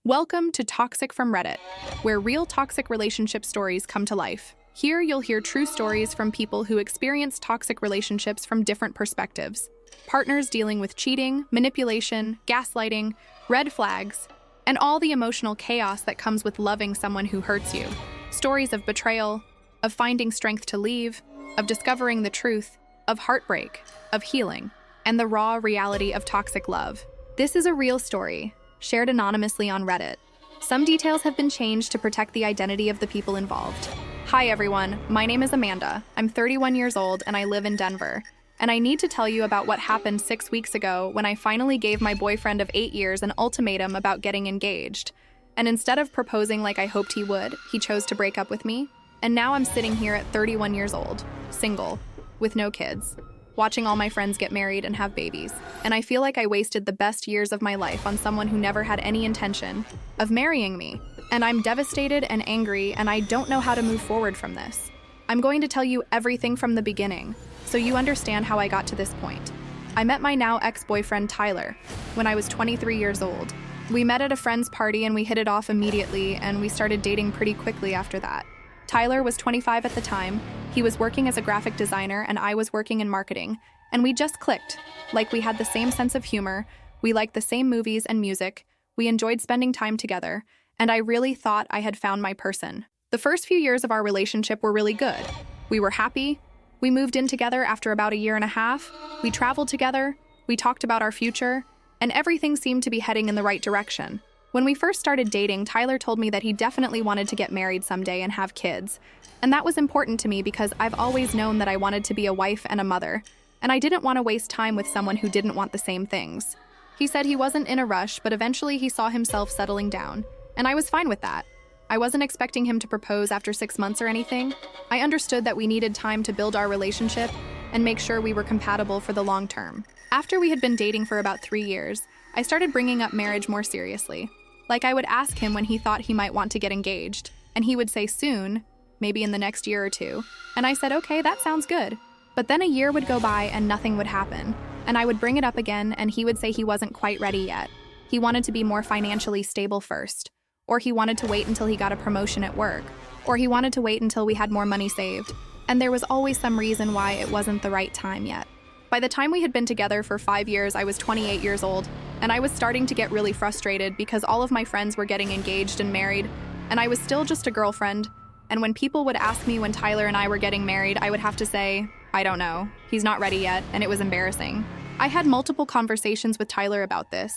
Welcome to Toxic from Reddit, where real toxic relationship stories come to life. Here you'll hear true stories from people who experience toxic relationships from different perspectives. Partners dealing with cheating, manipulation, gaslighting, red flags, and all the emotional chaos that comes with loving someone who hurts you. Stories of betrayal, of finding strength to leave, of discovering the truth, of heartbreak, of healing, and the raw reality of toxic love. This is a real story, shared anonymously on Reddit. Some details have been changed to protect the identity of the people involved. Hi everyone, my name is Amanda. I'm 31 years old and I live in Denver. And I need to tell you about what happened 6 weeks ago when I finally gave my boyfriend of 8 years an ultimatum about getting engaged. And instead of proposing like I hoped he would, he chose to break up with me. And now I'm sitting here at 31 years old, single, with no kids, watching all my friends get married and have babies. And I feel like I wasted the best years of my life on someone who never had any intention of marrying me. And I'm devastated and angry, and I don't know how to move forward from this. I'm going to tell you everything from the beginning, so you understand how I got to this point. I met my now ex-boyfriend Tyler when I was 23 years old. We met at a friend's party and we hit it off immediately, and we started dating pretty quickly after that. Tyler was 25 at the time. He was working as a graphic designer and I was working in marketing, and we just clicked. Like, we had the same sense of humor, we liked the same movies and music, we enjoyed spending time together, and I really thought I had found my person. The first few years of our relationship were really good. We were happy. We moved in together after about a year and a half. We traveled together. We talked about our future, and everything seemed to be heading in the right direction. When we first started dating, Tyler told me that he definitely wanted to get married someday and have kids. And that was important to me because I've always known that I wanted to be a wife and a mother, and I didn't want to waste time with someone who didn't want the same things. He said he wasn't in a rush, but eventually he saw himself settling down, and I was fine with that. I wasn't expecting him to propose after 6 months or anything. I understood that we needed time to build our relationship and make sure we were compatible for the long term. After we had been dating for about 3 years, I started bringing up marriage more seriously. Like, I would ask him when he thought he might want to get engaged, and he would say soon, maybe in the next year or two. And I said, okay, that sounds good. But then a year would go by and nothing would happen. And I would bring it up again and he would say he wasn't quite ready yet. He wanted to be more financially stable first. Or he wanted to wait until he got a promotion at work. Or he wanted to wait until we had more money saved. And there was always some reason why it wasn't the right time yet. By the time we had been together for 5 years, I was 28 years old, and I was starting to get really frustrated because all of my friends were getting engaged and married, and I was still just a girlfriend. And when people would ask me when Tyler and I were getting married, I would have to say, I don't know, he's not ready yet, and it was embarrassing. I had multiple conversations with Tyler about this.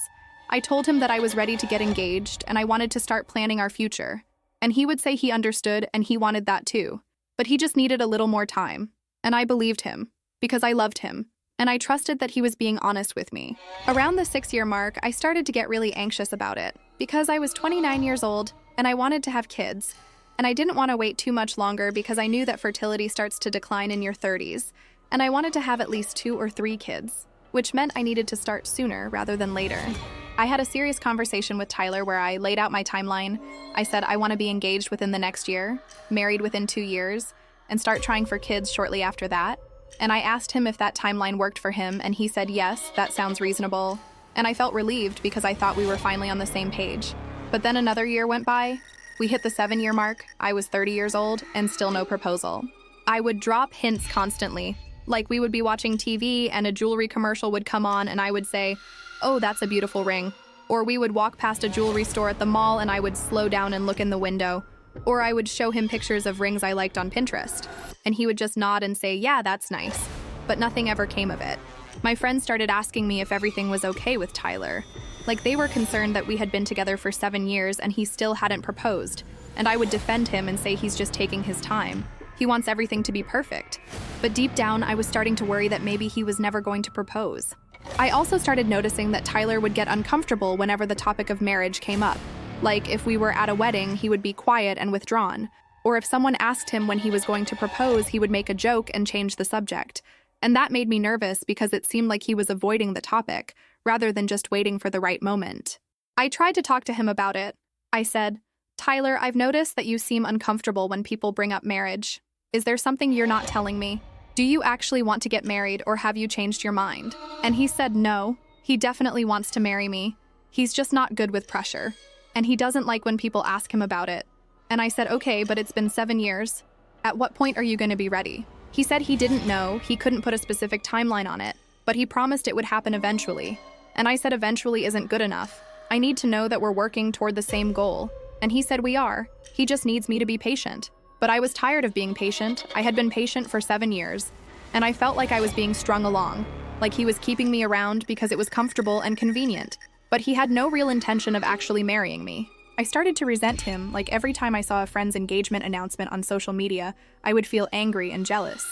I told him that I was ready to get engaged, and I wanted to start planning our future. And he would say he understood, and he wanted that too. But he just needed a little more time. And I believed him, because I loved him. And I trusted that he was being honest with me. Around the 6-year mark, I started to get really anxious about it, because I was 29 years old, and I wanted to have kids. And I didn't want to wait too much longer because I knew that fertility starts to decline in your 30s, and I wanted to have at least 2 or 3 kids, which meant I needed to start sooner rather than later. I had a serious conversation with Tyler where I laid out my timeline. I said I want to be engaged within the next year, married within 2 years, and start trying for kids shortly after that. And I asked him if that timeline worked for him, and he said yes, that sounds reasonable. And I felt relieved because I thought we were finally on the same page. But then another year went by. We hit the 7-year mark, I was 30 years old, and still no proposal. I would drop hints constantly. Like, we would be watching TV and a jewelry commercial would come on and I would say, oh, that's a beautiful ring. Or we would walk past a jewelry store at the mall and I would slow down and look in the window. Or I would show him pictures of rings I liked on Pinterest. And he would just nod and say, yeah, that's nice. But nothing ever came of it. My friends started asking me if everything was okay with Tyler. Like, they were concerned that we had been together for 7 years and he still hadn't proposed. And I would defend him and say he's just taking his time. He wants everything to be perfect. But deep down, I was starting to worry that maybe he was never going to propose. I also started noticing that Tyler would get uncomfortable whenever the topic of marriage came up. Like, if we were at a wedding, he would be quiet and withdrawn. Or if someone asked him when he was going to propose, he would make a joke and change the subject. And that made me nervous because it seemed like he was avoiding the topic, rather than just waiting for the right moment. I tried to talk to him about it. I said, Tyler, I've noticed that you seem uncomfortable when people bring up marriage. Is there something you're not telling me? Do you actually want to get married, or have you changed your mind? And he said no, he definitely wants to marry me. He's just not good with pressure. and he doesn't like when people ask him about it. And I said, okay, but it's been 7 years. At what point are you going to be ready? He said he didn't know, he couldn't put a specific timeline on it, but he promised it would happen eventually. And I said eventually isn't good enough. I need to know that we're working toward the same goal. And he said we are. He just needs me to be patient. But I was tired of being patient. I had been patient for 7 years. And I felt like I was being strung along, like he was keeping me around because it was comfortable and convenient. But he had no real intention of actually marrying me. I started to resent him, like every time I saw a friend's engagement announcement on social media, I would feel angry and jealous.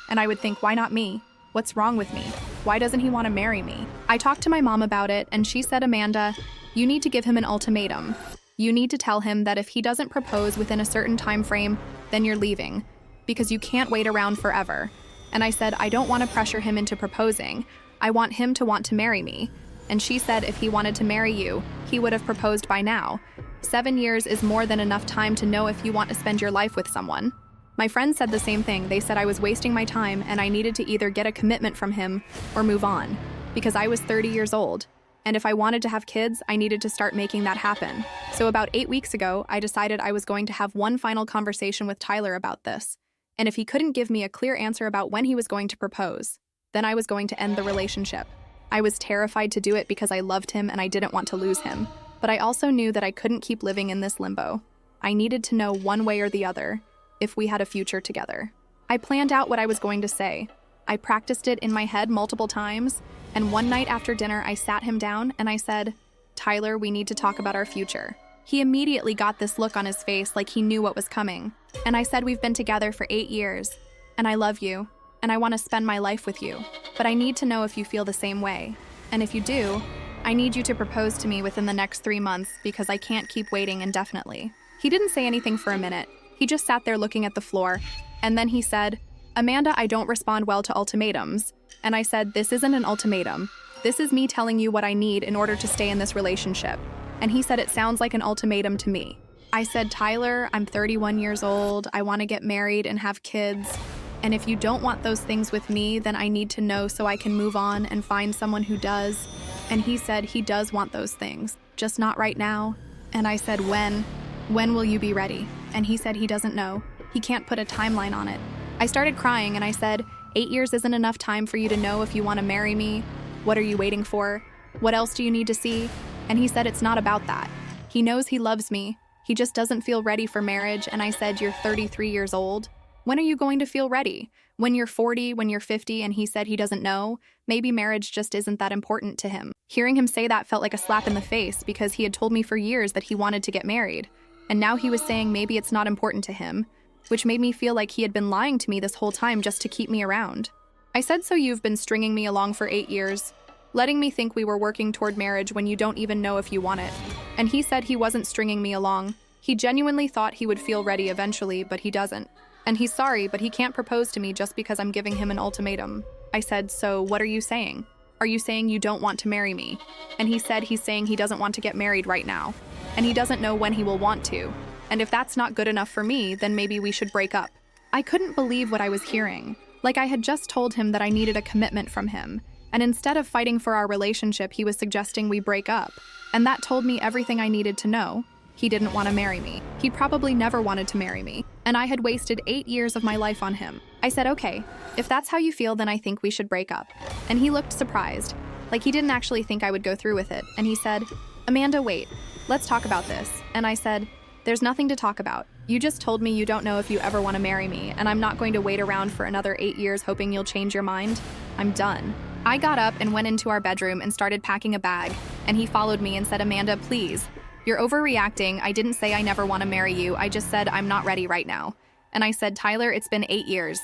And I would think, why not me? What's wrong with me? Why doesn't he want to marry me? I talked to my mom about it, and she said, Amanda, you need to give him an ultimatum. You need to tell him that if he doesn't propose within a certain time frame, then you're leaving, because you can't wait around forever. And I said, I don't want to pressure him into proposing. I want him to want to marry me. And she said if he wanted to marry you, he would have proposed by now. 7 years is more than enough time to know if you want to spend your life with someone. My friends said the same thing. They said I was wasting my time and I needed to either get a commitment from him or move on, because I was 30 years old. And if I wanted to have kids, I needed to start making that happen. So about 8 weeks ago, I decided I was going to have one final conversation with Tyler about this. And if he couldn't give me a clear answer about when he was going to propose, then I was going to end the relationship. I was terrified to do it because I loved him and I didn't want to lose him. But I also knew that I couldn't keep living in this limbo. I needed to know one way or the other if we had a future together. I planned out what I was going to say. I practiced it in my head multiple times, and one night after dinner I sat him down and I said, Tyler, we need to talk about our future. He immediately got this look on his face like he knew what was coming. And I said, we've been together for 8 years, and I love you, and I want to spend my life with you. But I need to know if you feel the same way. And if you do, I need you to propose to me within the next 3 months because I can't keep waiting indefinitely. He didn't say anything for a minute. He just sat there looking at the floor. And then he said, Amanda, I don't respond well to ultimatums. And I said, this isn't an ultimatum. This is me telling you what I need in order to stay in this relationship. And he said, it sounds like an ultimatum to me. I said, Tyler, I'm 31 years old. I want to get married and have kids. And if you don't want those things with me, then I need to know so I can move on and find someone who does. And he said he does want those things, just not right now. And I said, when? When will you be ready? And he said he doesn't know. He can't put a timeline on it. I started crying and I said, 8 years isn't enough time for you to know if you want to marry me. What are you waiting for? What else do you need to see? And he said it's not about that. He knows he loves me. He just doesn't feel ready for marriage. And I said, you're 33 years old. When are you going to feel ready? When you're 40, when you're 50? And he said he doesn't know. Maybe marriage just isn't that important to him. Hearing him say that felt like a slap in the face because he had told me for years that he wanted to get married. And now he was saying maybe it's not important to him, which made me feel like he had been lying to me this whole time just to keep me around. I said, so you've been stringing me along for 8 years, letting me think we were working toward marriage when you don't even know if you want it. And he said he wasn't stringing me along. He genuinely thought he would feel ready eventually, but he doesn't. And he's sorry, but he can't propose to me just because I'm giving him an ultimatum. I said, so what are you saying? Are you saying you don't want to marry me? And he said he's saying he doesn't want to get married right now. And he doesn't know when he will want to. And if that's not good enough for me, then maybe we should break up. I couldn't believe what I was hearing. Like I had just told him that I needed a commitment from him. And instead of fighting for our relationship, he was suggesting we break up. And that told me everything I needed to know. He didn't want to marry me. He probably never wanted to marry me. And I had wasted 8 years of my life on him. I said, okay, if that's how you feel, then I think we should break up. And he looked surprised. Like he didn't actually think I would go through with it. And he said, Amanda, wait, let's talk about this. And I said, there's nothing to talk about. You just told me you don't know if you ever want to marry me, and I'm not going to wait around for another 8 years hoping you'll change your mind. I'm done. I got up and went into our bedroom and started packing a bag, and he followed me and said, Amanda, please. You're overreacting. I didn't say I never want to marry you. I just said I'm not ready right now. And I said, Tyler, it's been 8 years.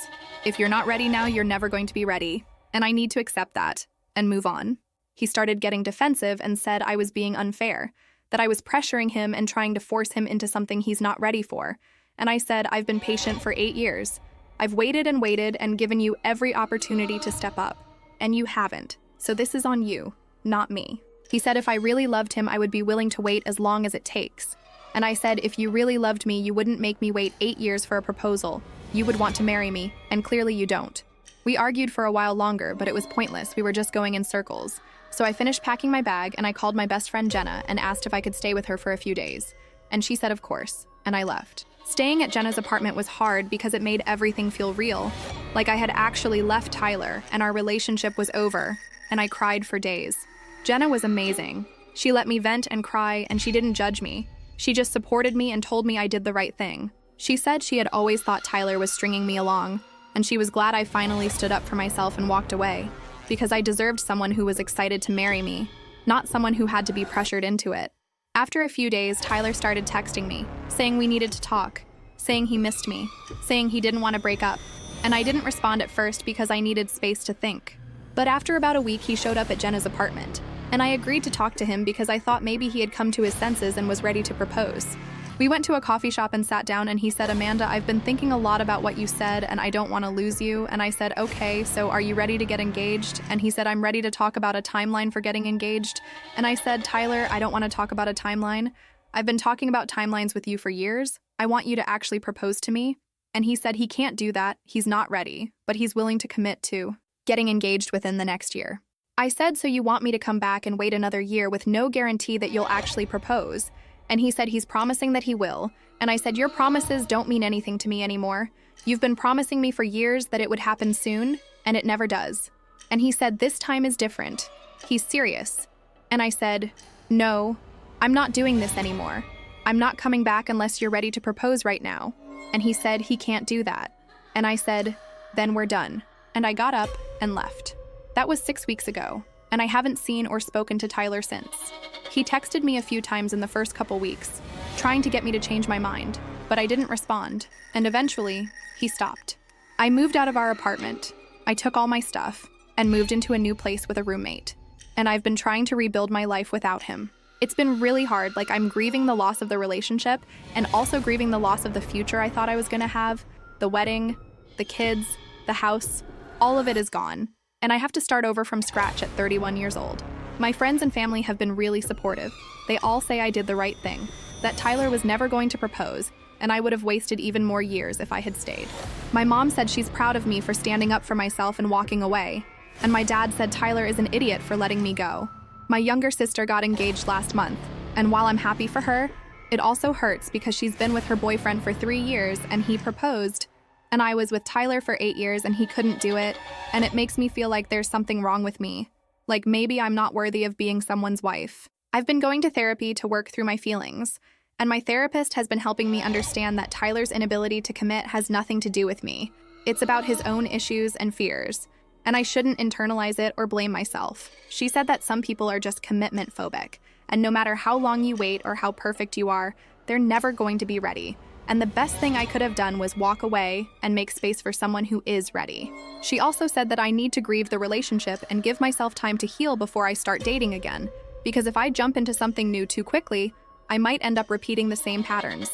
If you're not ready now, you're never going to be ready. And I need to accept that and move on. He started getting defensive and said I was being unfair, that I was pressuring him and trying to force him into something he's not ready for. And I said, I've been patient for 8 years. I've waited and given you every opportunity to step up. And you haven't. So this is on you, not me. He said if I really loved him, I would be willing to wait as long as it takes. And I said, if you really loved me, you wouldn't make me wait 8 years for a proposal. You would want to marry me, and clearly you don't. We argued for a while longer, but it was pointless. We were just going in circles. So I finished packing my bag and I called my best friend Jenna and asked if I could stay with her for a few days. And she said of course, and I left. Staying at Jenna's apartment was hard because it made everything feel real. Like I had actually left Tyler and our relationship was over, and I cried for days. Jenna was amazing. She let me vent and cry, and she didn't judge me. She just supported me and told me I did the right thing. She said she had always thought Tyler was stringing me along, and she was glad I finally stood up for myself and walked away, because I deserved someone who was excited to marry me, not someone who had to be pressured into it. After a few days, Tyler started texting me, saying we needed to talk, saying he missed me, saying he didn't want to break up, and I didn't respond at first because I needed space to think. But after about a week, he showed up at Jenna's apartment, and I agreed to talk to him because I thought maybe he had come to his senses and was ready to propose. We went to a coffee shop and sat down, and he said, "Amanda, I've been thinking a lot about what you said, and I don't want to lose you." And I said, "Okay, so are you ready to get engaged?" And he said, "I'm ready to talk about a timeline for getting engaged." And I said, "Tyler, I don't want to talk about a timeline. I've been talking about timelines with you for years. I want you to actually propose to me." And he said he can't do that, he's not ready, but he's willing to commit to getting engaged within the next year. I said, "So you want me to come back and wait another year with no guarantee that you'll actually propose?" And he said he's promising that he will. And I said, "Your promises don't mean anything to me anymore. You've been promising me for years that it would happen soon, and it never does." And he said, "This time is different. He's serious." And I said, "No, I'm not doing this anymore. I'm not coming back unless you're ready to propose right now." And he said he can't do that. And I said, "Then we're done." And I got up and left. That was 6 weeks ago, and I haven't seen or spoken to Tyler since. He texted me a few times in the first couple weeks, trying to get me to change my mind, but I didn't respond, and eventually, he stopped. I moved out of our apartment. I took all my stuff and moved into a new place with a roommate, and I've been trying to rebuild my life without him. It's been really hard, like I'm grieving the loss of the relationship and also grieving the loss of the future I thought I was gonna have, the wedding, the kids, the house, all of it is gone, and I have to start over from scratch at 31 years old. My friends and family have been really supportive. They all say I did the right thing, that Tyler was never going to propose, and I would have wasted even more years if I had stayed. My mom said she's proud of me for standing up for myself and walking away, and my dad said Tyler is an idiot for letting me go. My younger sister got engaged last month, and while I'm happy for her, it also hurts because she's been with her boyfriend for 3 years and he proposed, and I was with Tyler for 8 years and he couldn't do it, and it makes me feel like there's something wrong with me. Like maybe I'm not worthy of being someone's wife. I've been going to therapy to work through my feelings, and my therapist has been helping me understand that Tyler's inability to commit has nothing to do with me. It's about his own issues and fears, and I shouldn't internalize it or blame myself. She said that some people are just commitment phobic, and no matter how long you wait or how perfect you are, they're never going to be ready. And the best thing I could have done was walk away and make space for someone who is ready. She also said that I need to grieve the relationship and give myself time to heal before I start dating again, because if I jump into something new too quickly, I might end up repeating the same patterns.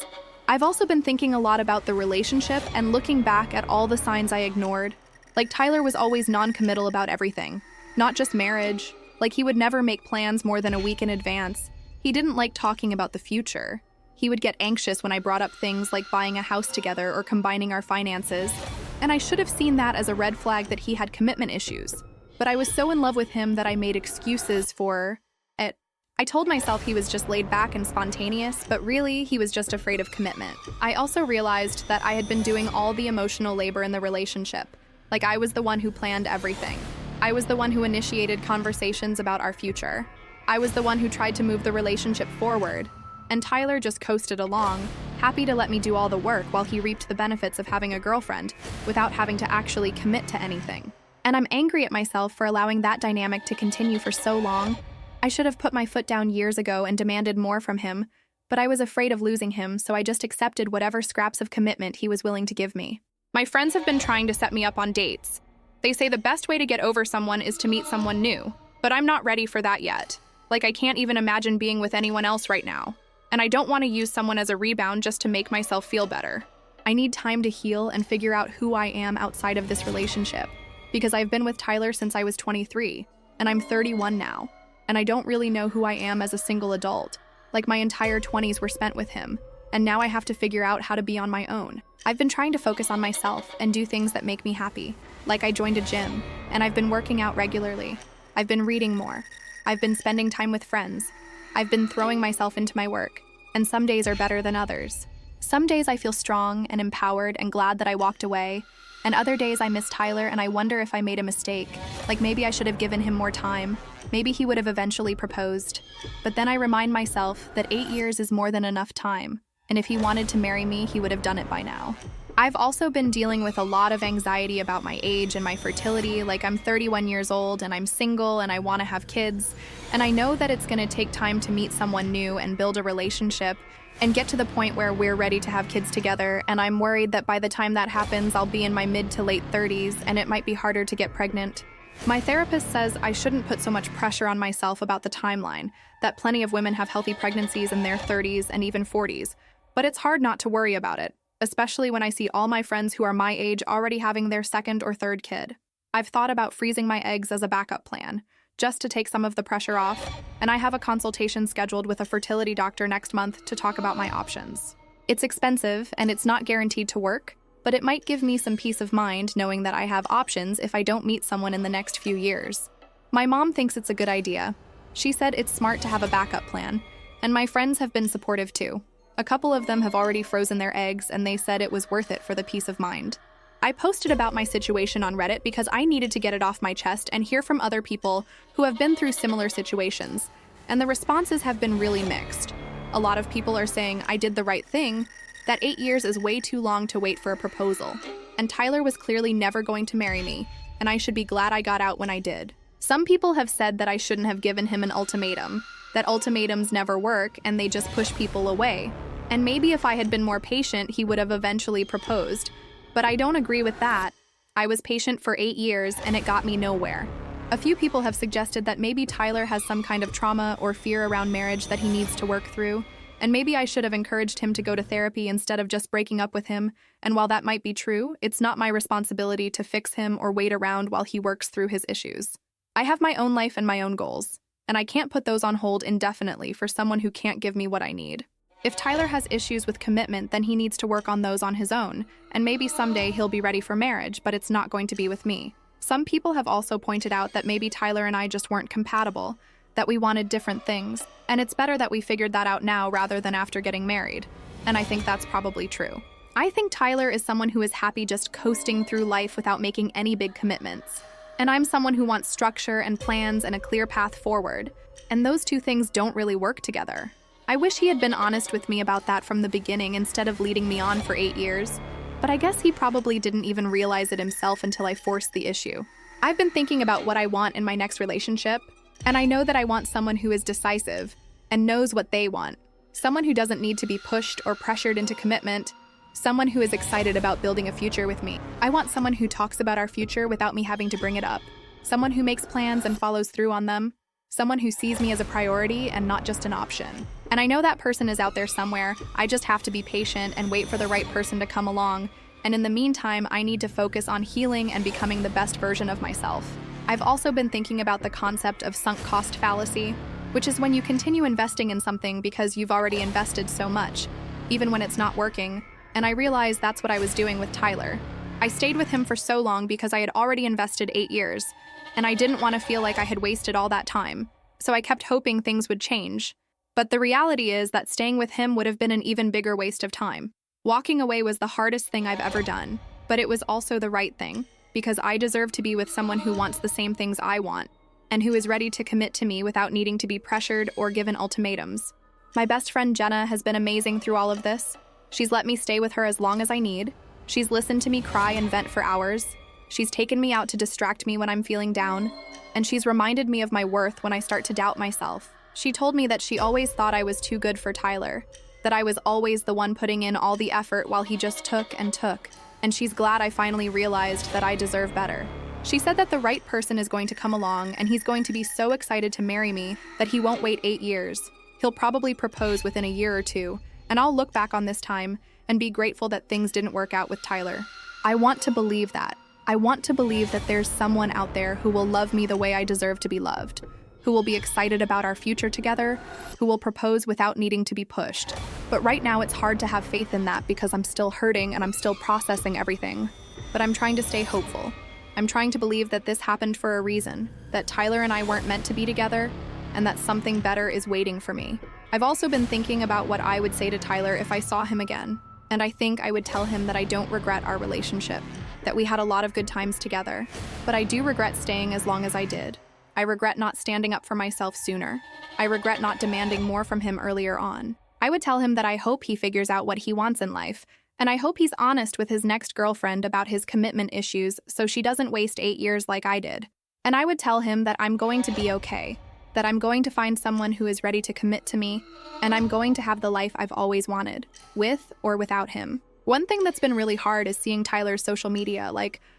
I've also been thinking a lot about the relationship and looking back at all the signs I ignored. Like Tyler was always non-committal about everything, not just marriage. Like he would never make plans more than a week in advance. He didn't like talking about the future. He would get anxious when I brought up things like buying a house together or combining our finances, and I should have seen that as a red flag that he had commitment issues. But I was so in love with him that I made excuses for it. I told myself he was just laid back and spontaneous, but really, he was just afraid of commitment. I also realized that I had been doing all the emotional labor in the relationship. Like I was the one who planned everything. I was the one who initiated conversations about our future. I was the one who tried to move the relationship forward. And Tyler just coasted along, happy to let me do all the work while he reaped the benefits of having a girlfriend without having to actually commit to anything. And I'm angry at myself for allowing that dynamic to continue for so long. I should have put my foot down years ago and demanded more from him, but I was afraid of losing him, so I just accepted whatever scraps of commitment he was willing to give me. My friends have been trying to set me up on dates. They say the best way to get over someone is to meet someone new, but I'm not ready for that yet. Like I can't even imagine being with anyone else right now. And I don't want to use someone as a rebound just to make myself feel better. I need time to heal and figure out who I am outside of this relationship, because I've been with Tyler since I was 23, and I'm 31 now, and I don't really know who I am as a single adult. Like my entire 20s were spent with him, and now I have to figure out how to be on my own. I've been trying to focus on myself and do things that make me happy, like I joined a gym, and I've been working out regularly. I've been reading more. I've been spending time with friends. I've been throwing myself into my work, and some days are better than others. Some days I feel strong and empowered and glad that I walked away, and other days I miss Tyler and I wonder if I made a mistake, like maybe I should have given him more time, maybe he would have eventually proposed. But then I remind myself that 8 years is more than enough time, and if he wanted to marry me, he would have done it by now. I've also been dealing with a lot of anxiety about my age and my fertility, like I'm 31 years old and I'm single and I want to have kids, and I know that it's going to take time to meet someone new and build a relationship and get to the point where we're ready to have kids together, and I'm worried that by the time that happens, I'll be in my mid to late 30s and it might be harder to get pregnant. My therapist says I shouldn't put so much pressure on myself about the timeline, that plenty of women have healthy pregnancies in their 30s and even 40s, but it's hard not to worry about it, especially when I see all my friends who are my age already having their second or third kid. I've thought about freezing my eggs as a backup plan, just to take some of the pressure off, and I have a consultation scheduled with a fertility doctor next month to talk about my options. It's expensive, and it's not guaranteed to work, but it might give me some peace of mind knowing that I have options if I don't meet someone in the next few years. My mom thinks it's a good idea. She said it's smart to have a backup plan, and my friends have been supportive too. A couple of them have already frozen their eggs, and they said it was worth it for the peace of mind. I posted about my situation on Reddit because I needed to get it off my chest and hear from other people who have been through similar situations, and the responses have been really mixed. A lot of people are saying I did the right thing, that 8 years is way too long to wait for a proposal, and Tyler was clearly never going to marry me, and I should be glad I got out when I did. Some people have said that I shouldn't have given him an ultimatum, that ultimatums never work and they just push people away, and maybe if I had been more patient, he would have eventually proposed. But I don't agree with that. I was patient for 8 years and it got me nowhere. A few people have suggested that maybe Tyler has some kind of trauma or fear around marriage that he needs to work through, and maybe I should have encouraged him to go to therapy instead of just breaking up with him, and while that might be true, it's not my responsibility to fix him or wait around while he works through his issues. I have my own life and my own goals, and I can't put those on hold indefinitely for someone who can't give me what I need. If Tyler has issues with commitment, then he needs to work on those on his own, and maybe someday he'll be ready for marriage, but it's not going to be with me. Some people have also pointed out that maybe Tyler and I just weren't compatible, that we wanted different things, and it's better that we figured that out now rather than after getting married. And I think that's probably true. I think Tyler is someone who is happy just coasting through life without making any big commitments. And I'm someone who wants structure and plans and a clear path forward, and those two things don't really work together. I wish he had been honest with me about that from the beginning instead of leading me on for 8 years, but I guess he probably didn't even realize it himself until I forced the issue. I've been thinking about what I want in my next relationship, and I know that I want someone who is decisive and knows what they want, someone who doesn't need to be pushed or pressured into commitment, someone who is excited about building a future with me. I want someone who talks about our future without me having to bring it up, someone who makes plans and follows through on them, someone who sees me as a priority and not just an option. And I know that person is out there somewhere. I just have to be patient and wait for the right person to come along. And in the meantime, I need to focus on healing and becoming the best version of myself. I've also been thinking about the concept of sunk cost fallacy, which is when you continue investing in something because you've already invested so much, even when it's not working. And I realized that's what I was doing with Tyler. I stayed with him for so long because I had already invested 8 years, and I didn't want to feel like I had wasted all that time. So I kept hoping things would change. But the reality is that staying with him would have been an even bigger waste of time. Walking away was the hardest thing I've ever done, but it was also the right thing, because I deserve to be with someone who wants the same things I want, and who is ready to commit to me without needing to be pressured or given ultimatums. My best friend Jenna has been amazing through all of this. She's let me stay with her as long as I need. She's listened to me cry and vent for hours. She's taken me out to distract me when I'm feeling down, and she's reminded me of my worth when I start to doubt myself. She told me that she always thought I was too good for Tyler, that I was always the one putting in all the effort while he just took and took, and she's glad I finally realized that I deserve better. She said that the right person is going to come along and he's going to be so excited to marry me that he won't wait 8 years. He'll probably propose within a year or two, and I'll look back on this time and be grateful that things didn't work out with Tyler. I want to believe that. I want to believe that there's someone out there who will love me the way I deserve to be loved, who will be excited about our future together, who will propose without needing to be pushed. But right now it's hard to have faith in that because I'm still hurting and I'm still processing everything. But I'm trying to stay hopeful. I'm trying to believe that this happened for a reason, that Tyler and I weren't meant to be together, and that something better is waiting for me. I've also been thinking about what I would say to Tyler if I saw him again, and I think I would tell him that I don't regret our relationship, that we had a lot of good times together, but I do regret staying as long as I did. I regret not standing up for myself sooner. I regret not demanding more from him earlier on. I would tell him that I hope he figures out what he wants in life, and I hope he's honest with his next girlfriend about his commitment issues so she doesn't waste 8 years like I did. And I would tell him that I'm going to be okay, that I'm going to find someone who is ready to commit to me, and I'm going to have the life I've always wanted, with or without him. One thing that's been really hard is seeing Tyler's social media.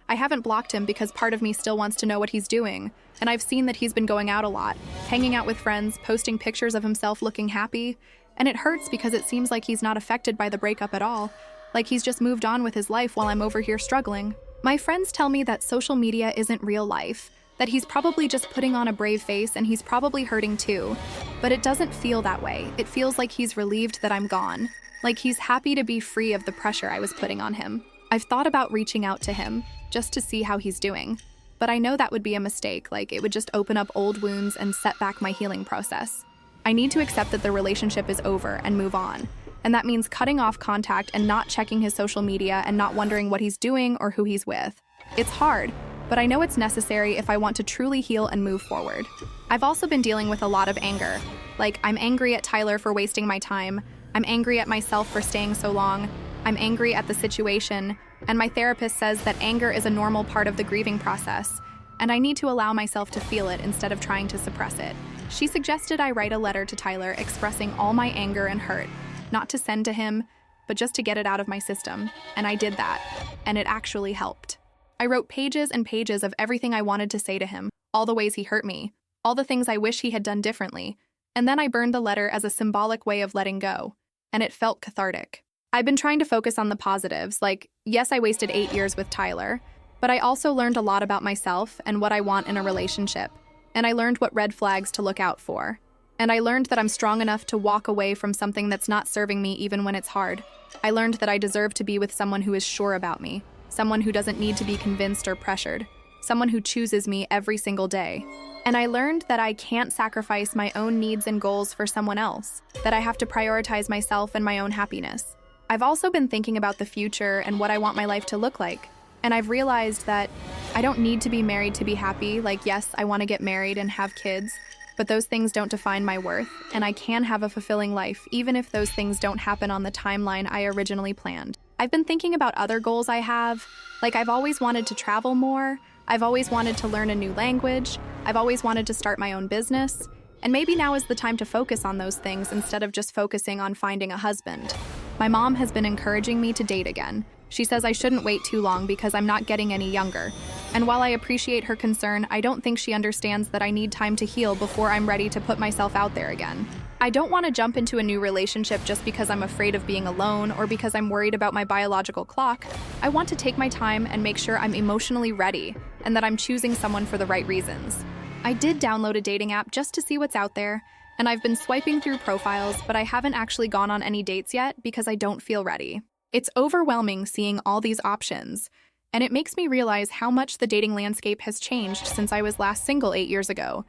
I haven't blocked him because part of me still wants to know what he's doing, and I've seen that he's been going out a lot, hanging out with friends, posting pictures of himself looking happy, and it hurts because it seems like he's not affected by the breakup at all, like he's just moved on with his life while I'm over here struggling. My friends tell me that social media isn't real life, that he's probably just putting on a brave face and he's probably hurting too, but it doesn't feel that way. It feels like he's relieved that I'm gone, like he's happy to be free of the pressure I was putting on him. I've thought about reaching out to him, just to see how he's doing, but I know that would be a mistake, it would just open up old wounds and set back my healing process. I need to accept that the relationship is over and move on, and that means cutting off contact and not checking his social media and not wondering what he's doing or who he's with. It's hard, but I know it's necessary if I want to truly heal and move forward. I've also been dealing with a lot of anger. I'm angry at Tyler for wasting my time, I'm angry at myself for staying so long, I'm angry at the situation, and my therapist says that anger is a normal part of the grieving process, and I need to allow myself to feel it instead of trying to suppress it. She suggested I write a letter to Tyler expressing all my anger and hurt, not to send to him, but just to get it out of my system, and I did that, and it actually helped. I wrote pages and pages of everything I wanted to say to him, all the ways he hurt me, all the things I wish he had done differently, and then I burned the letter as a symbolic way of letting go, and it felt cathartic. I've been trying to focus on the positives, yes, I wasted 8 years with Tyler, but I also learned a lot about myself and what I want in a relationship, and I learned what red flags to look out for. And I learned that I'm strong enough to walk away from something that's not serving me even when it's hard. I learned that I deserve to be with someone who is sure about me, someone who doesn't need to be convinced or pressured, someone who chooses me every single day. And I learned that I can't sacrifice my own needs and goals for someone else, that I have to prioritize myself and my own happiness. I've also been thinking about the future and what I want my life to look like. And I've realized that I don't need to be married to be happy. Yes, I want to get married and have kids, but those things don't define my worth, and I can have a fulfilling life even if those things don't happen on the timeline I originally planned. I've been thinking about other goals I have. I've always wanted to travel more, I've always wanted to learn a new language, I've always wanted to start my own business, and maybe now is the time to focus on those things instead of just focusing on finding a husband. My mom has been encouraging me to date again. She says I shouldn't wait too long because I'm not getting any younger. And while I appreciate her concern, I don't think she understands that I need time to heal before I'm ready to put myself out there again. I don't want to jump into a new relationship just because I'm afraid of being alone or because I'm worried about my biological clock. I want to take my time and make sure I'm emotionally ready and that I'm choosing someone for the right reasons. I did download a dating app just to see what's out there, and I've been swiping through profiles, but I haven't actually gone on any dates yet because I don't feel ready. It's overwhelming seeing all these options, and it makes me realize how much the dating landscape has changed since I was last single 8 years ago.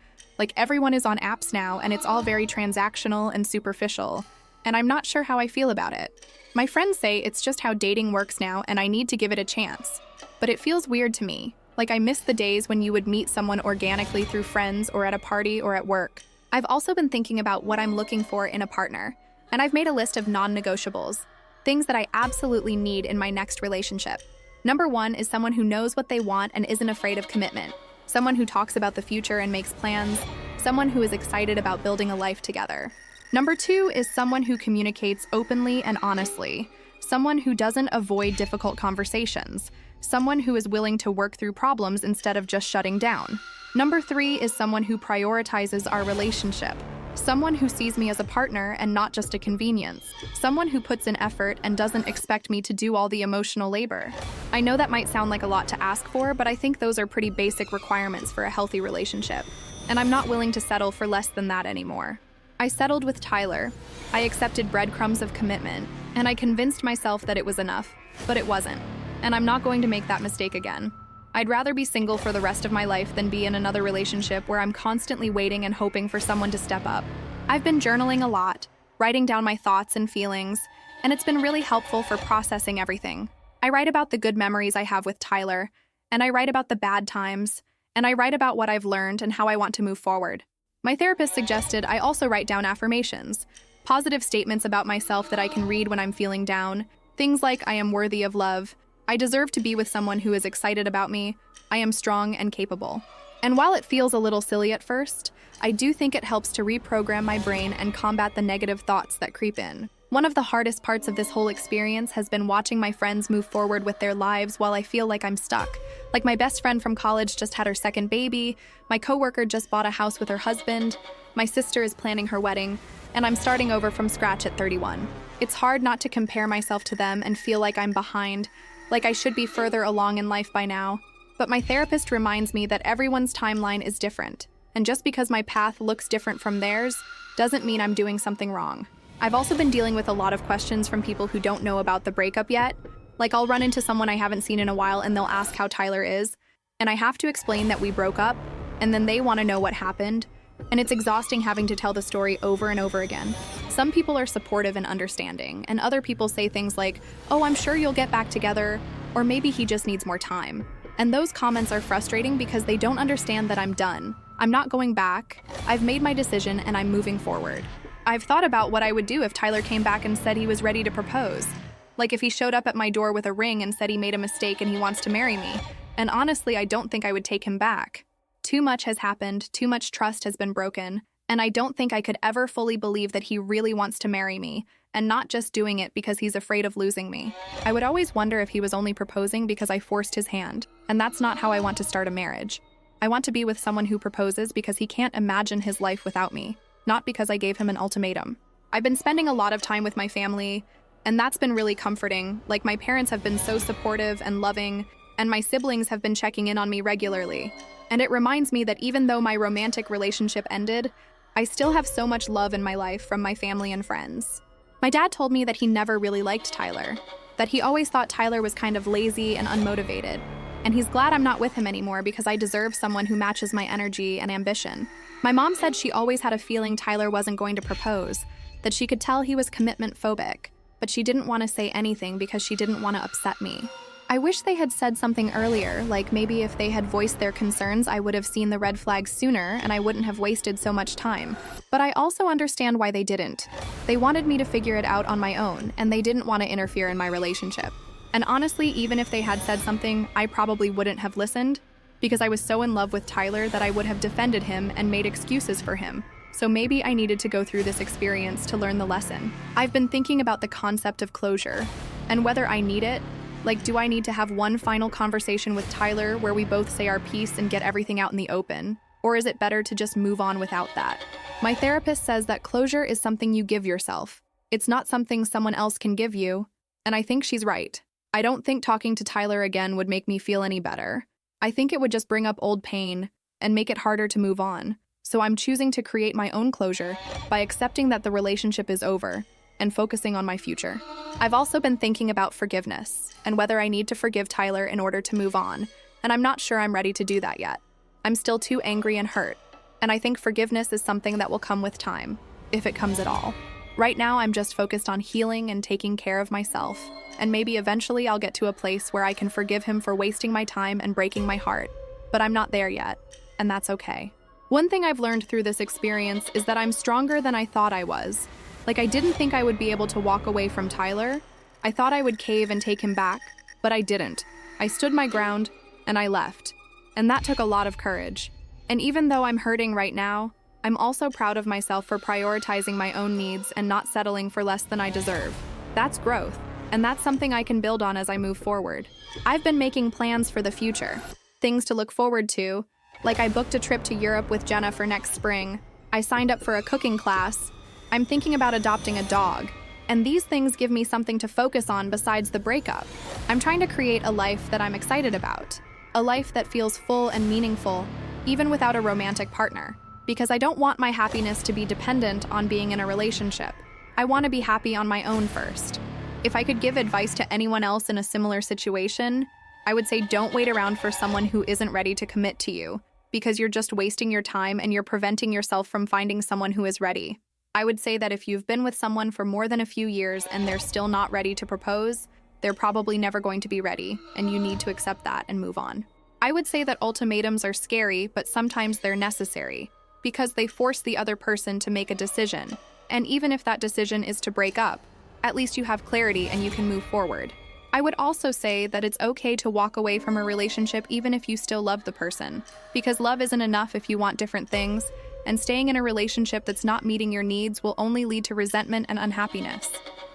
Everyone is on apps now, and it's all very transactional and superficial, and I'm not sure how I feel about it. My friends say it's just how dating works now, and I need to give it a chance. But it feels weird to me. I miss the days when you would meet someone organically through friends or at a party or at work. I've also been thinking about what I'm looking for in a partner, and I've made a list of non-negotiables, things that I absolutely need in my next relationship. Number 1 is someone who knows what they want and isn't afraid of commitment. Someone who talks about the future and makes plans. Someone who is excited about building a life together. Number 2 is someone who communicates openly and honestly. Someone who doesn't avoid difficult conversations. Someone who is willing to work through problems instead of just shutting down. Number 3 is someone who prioritizes our relationship. Someone who sees me as a partner and not just a convenience. Someone who puts in effort and doesn't expect me to do all the emotional labor. I know that might sound like a lot to ask for, but I think those are pretty basic requirements for a healthy relationship. And I'm not willing to settle for less than that anymore. I settled with Tyler. I accepted breadcrumbs of commitment, and I convinced myself that it was enough, but it wasn't. And I'm not going to make that mistake again. I'd rather be single for the rest of my life than be in another relationship where I'm constantly waiting and hoping for someone to step up. I've been journaling a lot, writing down my thoughts and feelings, and it's been really helpful for processing everything. I write about the good memories I have with Tyler, and I write about the bad times, and I write about what I've learned and how I want to move forward. My therapist suggested I also write down affirmations, positive statements about myself that I can read when I'm feeling down, things like I am worthy of love, I deserve to be with someone who is excited about me, I am strong and capable. And while it feels a little silly at first, I do think it helps to reprogram my brain and combat the negative thoughts that creep in. One of the hardest parts of this whole experience has been watching my friends move forward with their lives while I feel like I'm stuck. Like my best friend from college just had her second baby, my coworker just bought a house with her husband, my sister is planning her wedding, and I'm starting over from scratch at 31. It's hard not to compare myself to them and feel like I'm behind, like I should be further along in life by now. But my therapist reminds me that everyone's timeline is different, and just because my path looks different from theirs doesn't mean I'm doing something wrong. I've also been dealing with a lot of questions from people who don't know about the breakup yet. Like I'll run into someone I haven't seen in a while and they'll ask how Tyler is, and I have to explain that we broke up, and then they want to know what happened, and it's exhausting having to tell the story over and over again. Some people are supportive and understanding, and other people say things like, "Oh, I'm sure you'll get back together," or maybe he just needs more time. And those comments are frustrating because they don't understand that I'm done. I'm not going back. I've made my decision and I'm moving forward. I've thought about what I would do if Tyler came back and said he was ready to propose. Like if he showed up at my door with a ring and said he made a mistake and he wants to marry me. And honestly, I don't think I would take him back. Too much has happened, too much trust has been broken, and I don't think I could ever fully believe that he really wants to marry me, and not just doing it because he's afraid of losing me. I would always wonder if he was only proposing because I forced his hand, and that's not how I want to start a marriage. I want to be with someone who proposes because he can't imagine his life without me, not because I gave him an ultimatum. I've been spending a lot of time with my family, and that's been really comforting. Like my parents have been so supportive and loving, and my siblings have been checking in on me regularly. And it reminds me that even though my romantic relationship ended, I still have so much love in my life from my family and friends. My dad told me that he never really liked Tyler, that he always thought Tyler was kind of lazy and unmotivated, and he's glad I'm not with him anymore because I deserve someone who matches my energy and ambition. My mom said she always had a feeling Tyler wasn't going to propose, that she could tell he was commitment phobic, but she didn't want to say anything because she didn't want to upset me. I wish they had said something earlier, like maybe if they had voiced their concerns, I would have seen the red flags sooner and I wouldn't have wasted so much time. But I also understand why they didn't. They wanted me to figure it out on my own, and they didn't want to interfere in my relationship. And honestly, even if they had said something, I probably wouldn't have listened, because I was so in love with Tyler that I would have defended him and made excuses for him. So maybe I needed to go through this experience to learn the lesson. I've been thinking about the concept of closure, and whether I need it. Like, do I need to have one final conversation with Tyler where we both say our piece and get everything out in the open? Or is it better to just move on without that? My therapist says that closure is something you give yourself. It's not something someone else can give you, and I think she's right. I don't think talking to Tyler again would make me feel any better. I think it would just bring up old pain and make it harder to move on. So I'm choosing to create my own closure by accepting that the relationship is over and focusing on my future. I've also been thinking about forgiveness and whether I need to forgive Tyler in order to move on, and I'm not sure I'm ready to do that yet. I'm still too angry and hurt, and I think forgiveness is something that will come with time, if it comes at all. Right now, I'm just focused on healing and taking care of myself, and maybe eventually I'll get to a place where I can forgive him for wasting my time and breaking my heart, but I'm not there yet, and that's okay. One thing I've learned through this experience is that I'm stronger than I thought I was. Like, I didn't think I would be able to walk away from Tyler. I thought I would cave and take him back, but I didn't. I stood my ground, and I left. And that took a lot of courage. And even though I'm hurting right now, I'm also proud of myself for prioritizing my own needs and not settling for less than I deserve. That's growth, and that's something I can build on as I move forward. I've been making plans for the future, things to look forward to, like I booked a trip to Europe with Jenna for next spring. I signed up for a cooking class. I'm thinking about adopting a dog. And these things give me something to focus on besides the breakup. I'm trying to create a life that I'm excited about. A life that feels full and meaningful, even without a romantic partner. Because I don't want my happiness to be dependent on being in a relationship. I want to be happy on my own first. If I could give advice to anyone else in a similar situation, I would say don't wait around for someone who isn't ready to commit to you, because you're just wasting your time and you're preventing yourself from finding someone who is ready. I would say that if you've been with someone for more than a few years and they're still not ready to propose, they're probably never going to be ready, and you need to accept that and move on. I would say that ultimatums are scary, but sometimes they're necessary, because they force the other person to make a decision. And even if that decision is to break up, at least you have clarity and you can move forward. I would also say that it's okay to walk away from a relationship even if you still love the person, because love isn't enough if you want different things, and staying in a relationship that's not meeting your needs will only lead to resentment and unhappiness.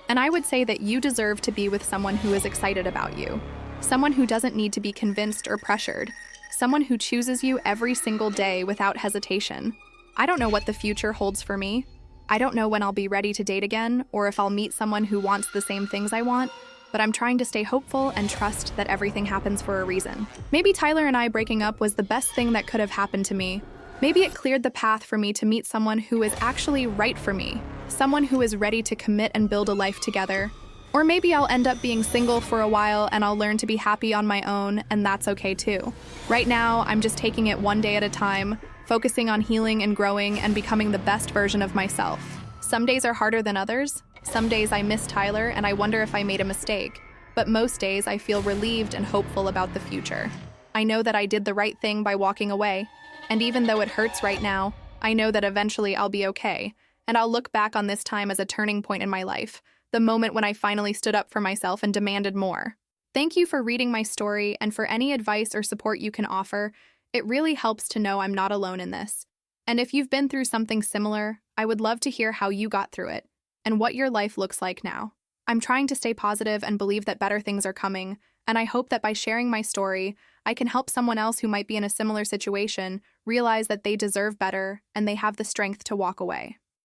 And I would say that you deserve to be with someone who is excited about you, someone who doesn't need to be convinced or pressured, someone who chooses you every single day without hesitation. I don't know what the future holds for me. I don't know when I'll be ready to date again, or if I'll meet someone who wants the same things I want, but I'm trying to stay hopeful and trust that everything happens for a reason. Maybe Tyler and I breaking up was the best thing that could have happened to me. Maybe it cleared the path for me to meet someone who is actually right for me, someone who is ready to commit and build a life together. Or maybe I'll end up being single for a while and I'll learn to be happy on my own, and that's okay too. Right now, I'm just taking it one day at a time, focusing on healing and growing and becoming the best version of myself. Some days are harder than others. Some days I miss Tyler and I wonder if I made a mistake. But most days I feel relieved and hopeful about the future. I know that I did the right thing by walking away. And even though it hurts right now, I know that eventually I'll be okay. And I'll look back on this time as a turning point in my life, the moment when I finally stood up for myself and demanded more. Thank you for reading my story, and for any advice or support you can offer. It really helps to know I'm not alone in this. And if you've been through something similar, I would love to hear how you got through it and what your life looks like now. I'm trying to stay positive and believe that better things are coming, and I hope that by sharing my story, I can help someone else who might be in a similar situation realize that they deserve better and they have the strength to walk away.